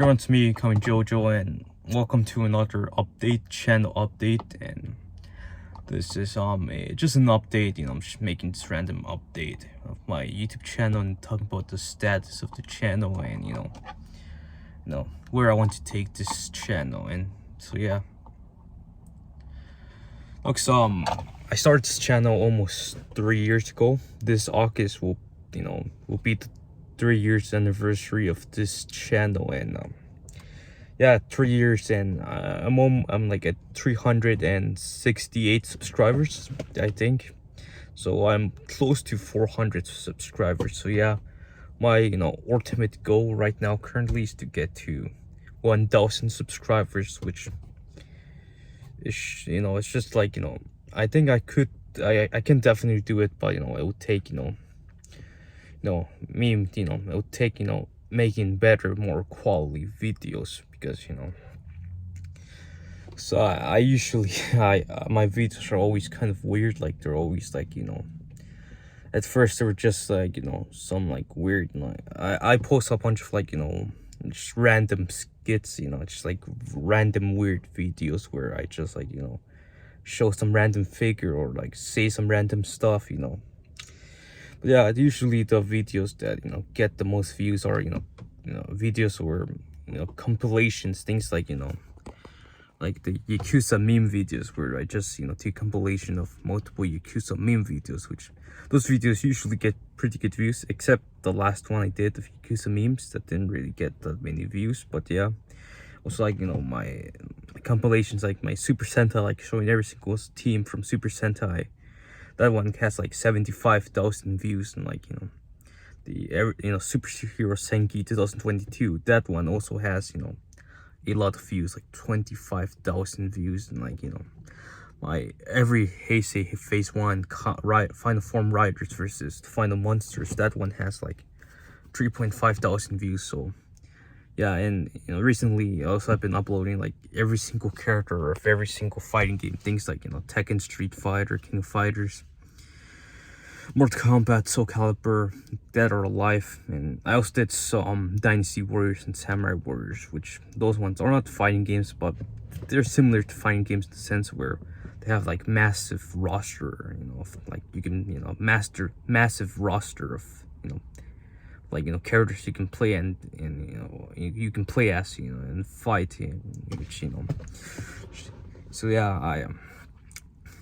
Everyone's me, coming Jojo, and welcome to another channel update. And this is just an update. I'm just making this random update of my YouTube channel and talking about the status of the channel and where I want to take this channel. And so yeah, look, I started this channel almost 3 years ago. This August will be the 3 years anniversary of this channel. And yeah, 3 years, and I'm like at 368 subscribers, I think. So I'm close to 400 subscribers. So yeah, my ultimate goal right now currently is to get to 1,000 subscribers, which is it's just like I think I can definitely do it, but it would take it would take making better, more quality videos, because so I usually my videos are always kind of weird. Like, they're always like at first they were just like some like weird, I post a bunch of like just random skits, just like random weird videos where I just like show some random figure or like say some random stuff. But yeah, usually the videos that get the most views are videos or compilations, things like like the Yakuza meme videos, where I just take compilation of multiple Yakuza meme videos, which those videos usually get pretty good views, except the last one I did of Yakuza memes that didn't really get that many views. But yeah, also like my compilations, like my Super Sentai, like showing every single team from Super Sentai. That one has like 75,000 views. And like the Superhero Senki 2022, that one also has a lot of views, like 25,000 views. And like my every Heisei Phase 1 Final Form Riders versus Final Monsters, that one has like 3,500 views. So yeah, and recently also I've been uploading like every single character of every single fighting game, things like Tekken, Street Fighter, King of Fighters, Mortal Kombat, Soul Calibur, Dead or Alive. And I also did some Dynasty Warriors and Samurai Warriors, which those ones are not fighting games, but they're similar to fighting games in the sense where they have like massive roster, like you can massive roster of like characters you can play, and you can play as and fight, which so yeah,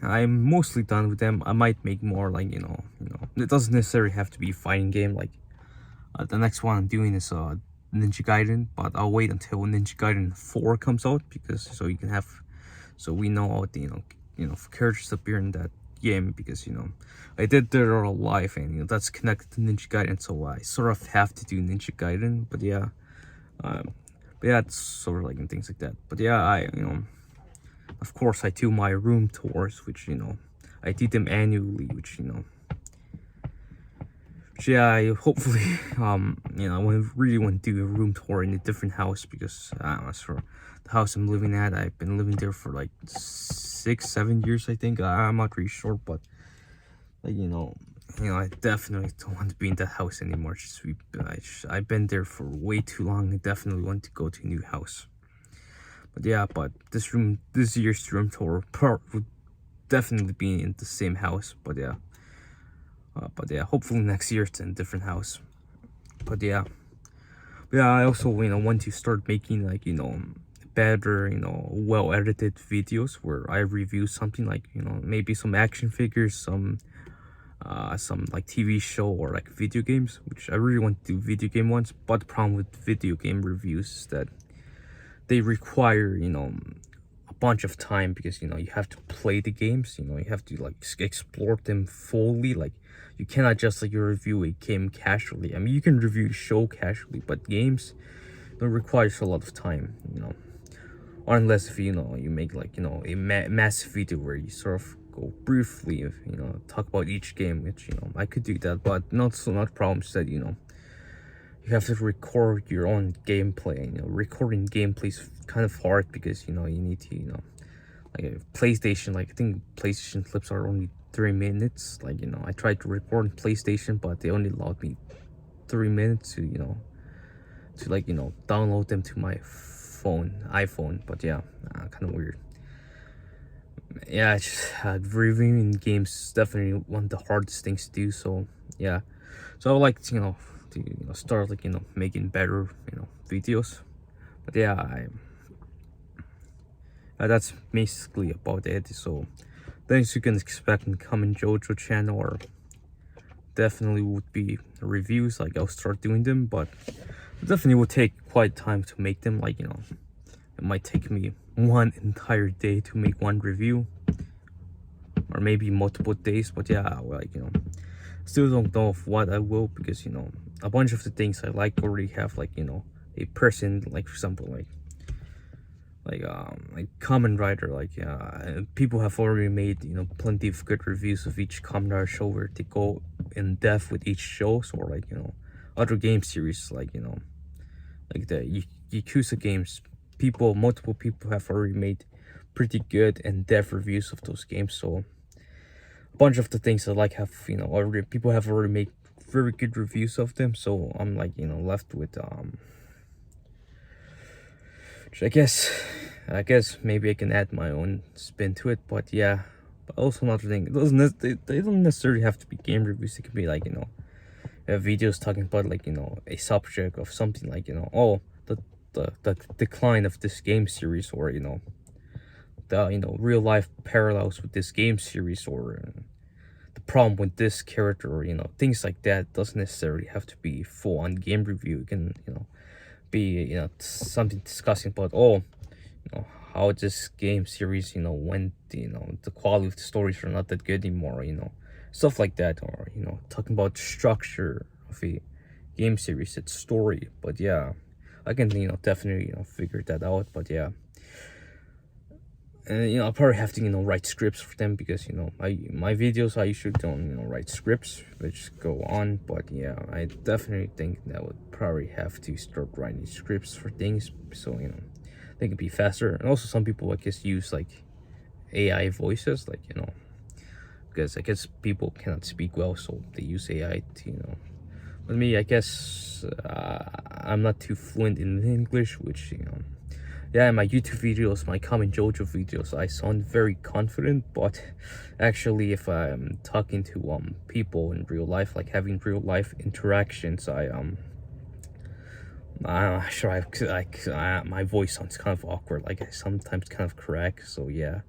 I'm mostly done with them. I might make more, like it doesn't necessarily have to be a fighting game. Like the next one I'm doing is Ninja Gaiden, but I'll wait until Ninja Gaiden 4 comes out, because so we know all the characters appear in that game, because I did Dead or Alive, and that's connected to Ninja Gaiden, so I sort of have to do Ninja Gaiden. But yeah, it's sort of like and things like that. But yeah, I of course I do my room tours, which I do them annually, which yeah, I hopefully I really want to do a room tour in a different house, because as for the house I'm living at, I've been living there for like 6-7 years, I think. I'm not really sure, but like I definitely don't want to be in that house anymore. I've been there for way too long. I definitely want to go to a new house. But yeah, this year's room tour would definitely be in the same house. But yeah, hopefully next year it's in a different house. But yeah, I also want to start making like better well edited videos where I review something, like maybe some action figures, some like TV show, or like video games, which I really want to do video game ones. But the problem with video game reviews is that they require a bunch of time, because you have to play the games, you have to like explore them fully. Like, you cannot just like review a game casually. I mean, you can review a show casually, but games, it requires a lot of time, unless if you make like a massive video where you sort of go briefly, talk about each game, which I could do that. But not problems that you have to record your own gameplay. Recording gameplay is kind of hard, because you need to like a PlayStation, like I think PlayStation clips are only 3 minutes. Like I tried to record on PlayStation, but they only allowed me 3 minutes to to like, you know, download them to my iPhone. But yeah, kind of weird. Yeah, it's just, reviewing games is definitely one of the hardest things to do. So yeah, so I would like to, start like, making better, videos. But yeah, that's basically about it. So things you can expect in coming JoJo channel or definitely would be reviews. Like I'll start doing them, but it definitely would take quite time to make them. Like, it might take me one entire day to make one review, or maybe multiple days. But yeah, like, still don't know of what I will, because a bunch of the things I like already have like, a person, like for example, like Kamen Rider, like people have already made plenty of good reviews of each Kamen Rider show where they go in depth with each show. So like, other game series, like like the Yakuza games, multiple people have already made pretty good in-depth reviews of those games. So a bunch of the things I like have, already people have already made very good reviews of them. So I'm like, left with I guess maybe I can add my own spin to it. But yeah, but also another thing, they don't necessarily have to be game reviews. It could be like, videos talking about like, a subject of something, like, oh, the decline of this game series, or the real life parallels with this game series, or the problem with this character, or things like that. Doesn't necessarily have to be full on game review. It can be something discussing about, oh, how this game series when the quality of the stories are not that good anymore, stuff like that. Or talking about structure of a game series, its story. But yeah, I can definitely figure that out. But yeah, and I'll probably have to write scripts for them, because my videos, I usually don't write scripts which go on. But yeah, I definitely think that would probably have to start writing scripts for things, so they could be faster. And also some people, I guess, use like AI voices, like because I guess people cannot speak well, so they use AI to but me, I guess I'm not too fluent in English, which yeah, in my YouTube videos, my Common JoJo videos, I sound very confident. But actually, if I'm talking to people in real life, like having real life interactions, I'm not sure. My voice sounds kind of awkward. Like I sometimes kind of crack. So yeah,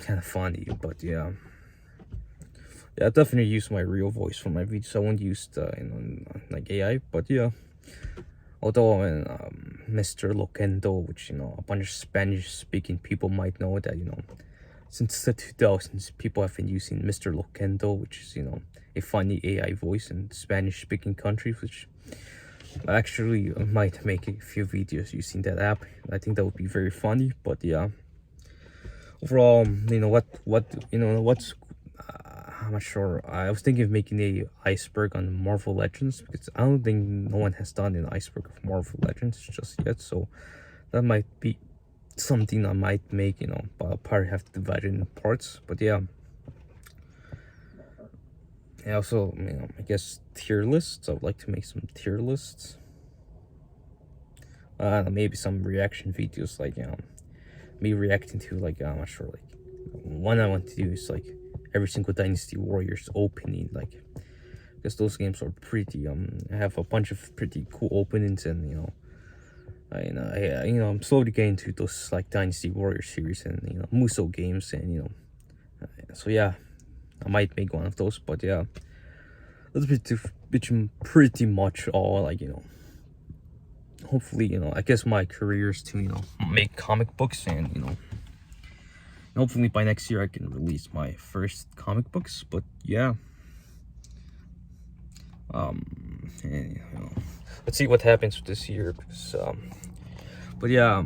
kind of funny. But yeah, I definitely use my real voice for my videos. I won't use like AI. But yeah. Although in Mr. Loquendo, which a bunch of Spanish-speaking people might know, that since the 2000s, people have been using Mr. Loquendo, which is a funny AI voice in Spanish-speaking countries, which actually might make a few videos using that app. I think that would be very funny. But yeah, overall, what's I'm not sure. I was thinking of making a iceberg on Marvel Legends, because I don't think no one has done an iceberg of Marvel Legends just yet. So that might be something I might make, but I'll probably have to divide it in parts. But yeah. And also, I guess tier lists. I would like to make some tier lists. Maybe some reaction videos, like me reacting to, like, I'm not sure, like one I want to do is like every single Dynasty Warriors opening, like, because those games are pretty have a bunch of pretty cool openings. And I'm slowly getting to those like Dynasty Warriors series and Muso games. And so yeah, I might make one of those. But yeah, that's pretty much all. Like, hopefully, I guess my career is to make comic books. And hopefully by next year I can release my first comic books. But yeah, and, let's see what happens this year. Because but yeah,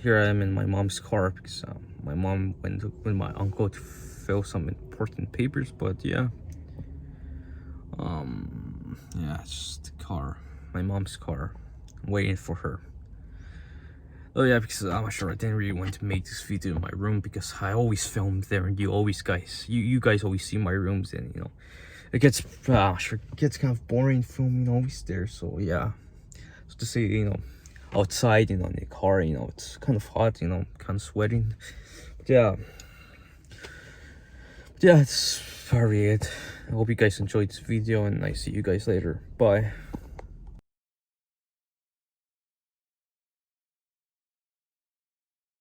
here I am in my mom's car, because my mom went with my uncle to fill some important papers. But yeah, yeah, it's just the car, my mom's car. I'm waiting for her. Oh yeah, because I'm not sure, I didn't really want to make this video in my room, because I always film there, and you guys always see my rooms. And it gets sure gets kind of boring filming always there. So yeah, so to say, outside, in the car, it's kind of hot, kind of sweating. But yeah, it's probably it. I hope you guys enjoyed this video, and I see you guys later. Bye.